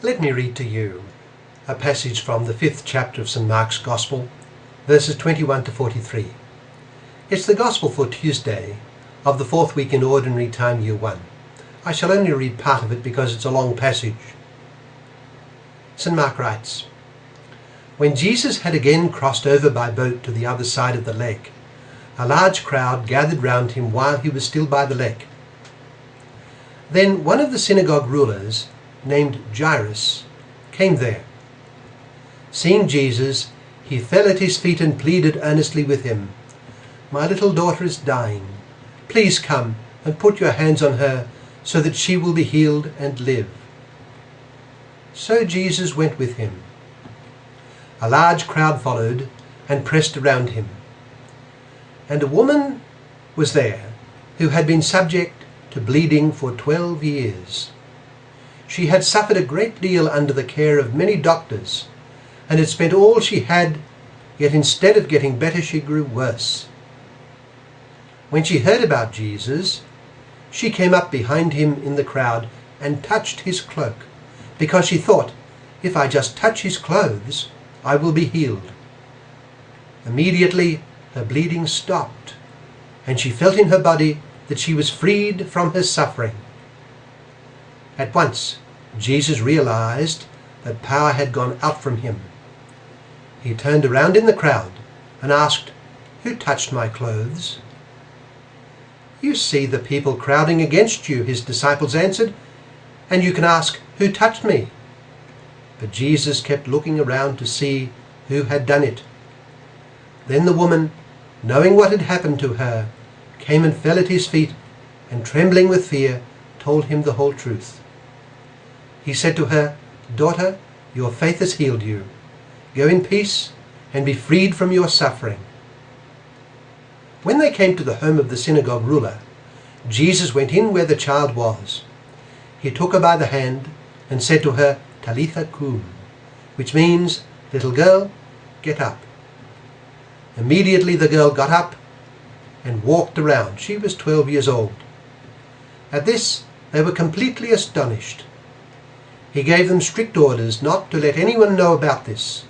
Let me read to you a passage from the 5th chapter of St. Mark's Gospel, verses 21 to 43. It's the Gospel for Tuesday of the 4th week in Ordinary Time, Year 1. I shall only read part of it because it's a long passage. St. Mark writes, "When Jesus had again crossed over by boat to the other side of the lake, a large crowd gathered round him while he was still by the lake. Then one of the synagogue rulers, named Jairus, came there. Seeing Jesus, he fell at his feet and pleaded earnestly with him, 'My little daughter is dying. Please come and put your hands on her so that she will be healed and live.' So Jesus went with him. A large crowd followed and pressed around him. And a woman was there who had been subject to bleeding for 12 years. She had suffered a great deal under the care of many doctors and had spent all she had, yet instead of getting better she grew worse. When she heard about Jesus, she came up behind him in the crowd and touched his cloak, because she thought, 'If I just touch his clothes, I will be healed.' Immediately her bleeding stopped, and she felt in her body that she was freed from her suffering. At once, Jesus realized that power had gone out from him. He turned around in the crowd and asked, 'Who touched my clothes?' 'You see the people crowding against you,' his disciples answered, 'and you can ask, "Who touched me?"' But Jesus kept looking around to see who had done it. Then the woman, knowing what had happened to her, came and fell at his feet, and trembling with fear, told him the whole truth. He said to her, 'Daughter, your faith has healed you. Go in peace and be freed from your suffering.' When they came to the home of the synagogue ruler, Jesus went in where the child was. He took her by the hand and said to her, 'Talitha kum,' which means, 'Little girl, get up.' Immediately the girl got up and walked around. She was 12 years old. At this, they were completely astonished. He gave them strict orders not to let anyone know about this,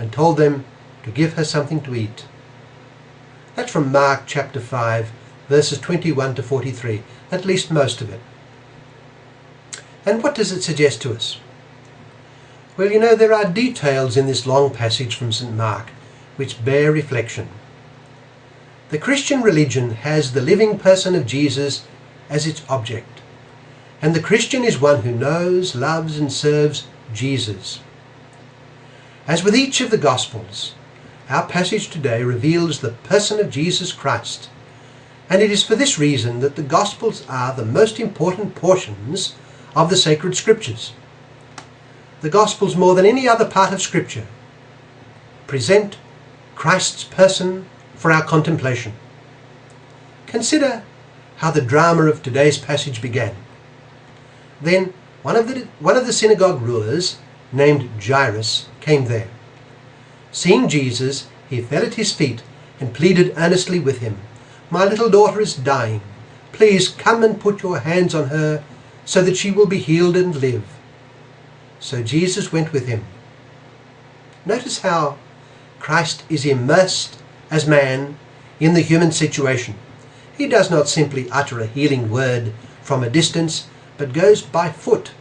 and told them to give her something to eat." That's from Mark chapter 5, verses 21 to 43, at least most of it. And what does it suggest to us? Well, there are details in this long passage from St. Mark which bear reflection. The Christian religion has the living person of Jesus as its object, and the Christian is one who knows, loves and serves Jesus. As with each of the Gospels, our passage today reveals the person of Jesus Christ, and it is for this reason that the Gospels are the most important portions of the sacred Scriptures. The Gospels, more than any other part of Scripture, present Christ's person for our contemplation. Consider how the drama of today's passage began. Then one of the synagogue rulers, named Jairus, came there. Seeing Jesus, he fell at his feet and pleaded earnestly with him, 'My little daughter is dying. Please come and put your hands on her so that she will be healed and live.' So Jesus went with him. Notice how Christ is immersed as man in the human situation. He does not simply utter a healing word from a distance, but goes by foot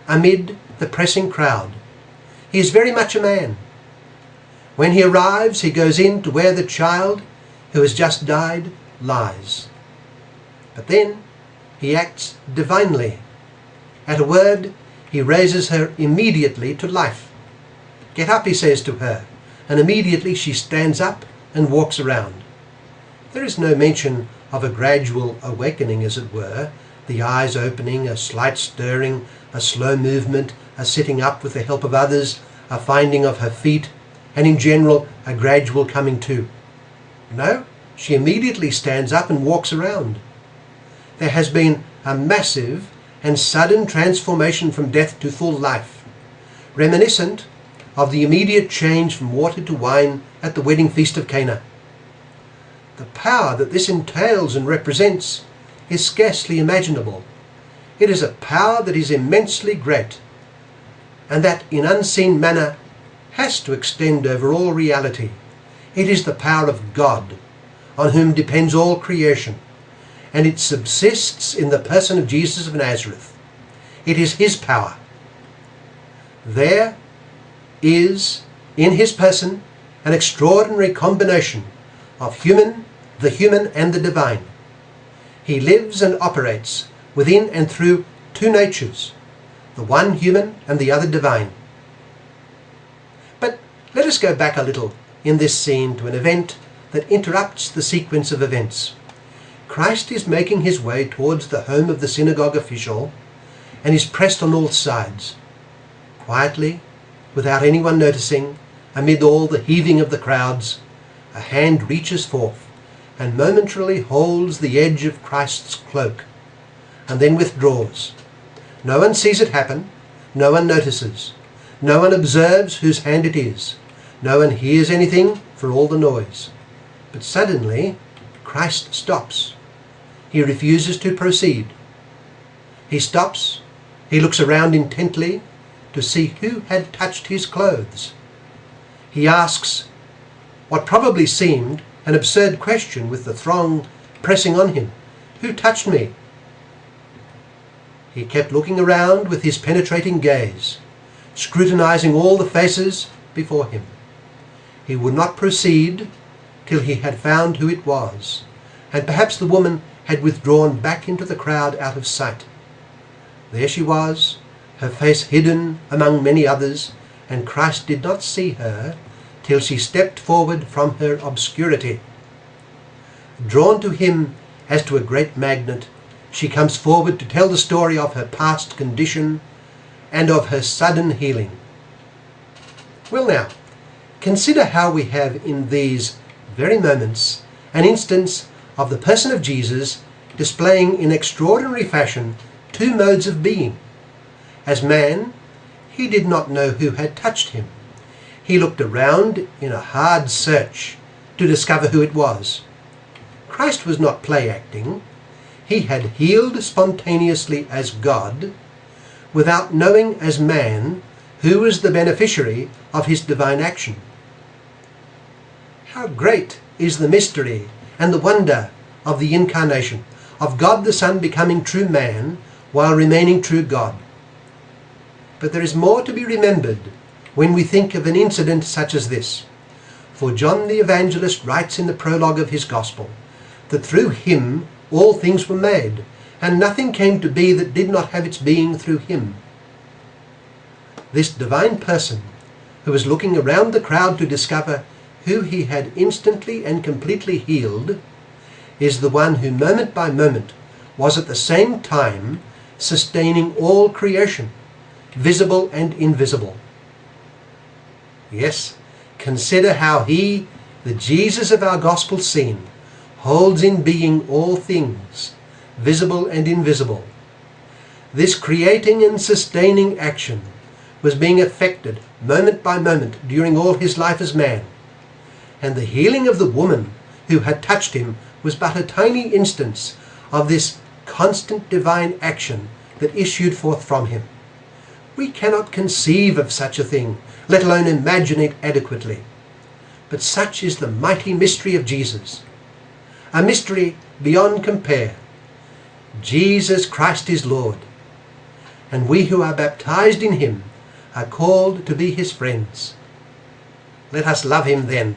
amid the pressing crowd. He is very much a man. When he arrives, he goes in to where the child who has just died lies. But then he acts divinely. At a word, he raises her immediately to life. 'Get up,' he says to her, and immediately she stands up and walks around. There is no mention of a gradual awakening, as it were, the eyes opening, a slight stirring, a slow movement, a sitting up with the help of others, a finding of her feet, and in general a gradual coming to. No, she immediately stands up and walks around. There has been a massive and sudden transformation from death to full life, reminiscent of the immediate change from water to wine at the wedding feast of Cana. The power that this entails and represents is scarcely imaginable. It is a power that is immensely great. and that in unseen manner has to extend over all reality. It is the power of God, on whom depends all creation, and it subsists in the person of Jesus of Nazareth. It is his power. There is in his person an extraordinary combination of the human and the divine. He lives and operates within and through two natures, the one human and the other divine. But let us go back a little in this scene to an event that interrupts the sequence of events. Christ is making his way towards the home of the synagogue official and is pressed on all sides. Quietly, without anyone noticing, amid all the heaving of the crowds, a hand reaches forth and momentarily holds the edge of Christ's cloak, and then withdraws. No one sees it happen, no one notices, no one observes whose hand it is, no one hears anything for all the noise. But suddenly Christ stops. He refuses to proceed. He stops, he looks around intently to see who had touched his clothes. He asks what probably seemed an absurd question with the throng pressing on him. Who touched me? He kept looking around with his penetrating gaze, scrutinizing all the faces before him. He would not proceed till he had found who it was, and perhaps the woman had withdrawn back into the crowd out of sight. There she was, her face hidden among many others, and Christ did not see her till she stepped forward from her obscurity. Drawn to him as to a great magnet, she comes forward to tell the story of her past condition and of her sudden healing. Well now, consider how we have in these very moments an instance of the person of Jesus displaying in extraordinary fashion two modes of being. As man, he did not know who had touched him. He looked around in a hard search to discover who it was. Christ was not play acting. He had healed spontaneously as God, without knowing as man who was the beneficiary of his divine action. How great is the mystery and the wonder of the incarnation, of God the Son becoming true man while remaining true God. But there is more to be remembered when we think of an incident such as this. For John the Evangelist writes in the prologue of his Gospel that through him all things were made, and nothing came to be that did not have its being through him. This divine person, who was looking around the crowd to discover who he had instantly and completely healed, is the one who moment by moment was at the same time sustaining all creation, visible and invisible. Yes, consider how he, the Jesus of our gospel scene, holds in being all things, visible and invisible. This creating and sustaining action was being effected moment by moment during all his life as man, and the healing of the woman who had touched him was but a tiny instance of this constant divine action that issued forth from him. We cannot conceive of such a thing, let alone imagine it adequately. But such is the mighty mystery of Jesus, a mystery beyond compare. Jesus Christ is Lord, and we who are baptized in him are called to be his friends. Let us love him then.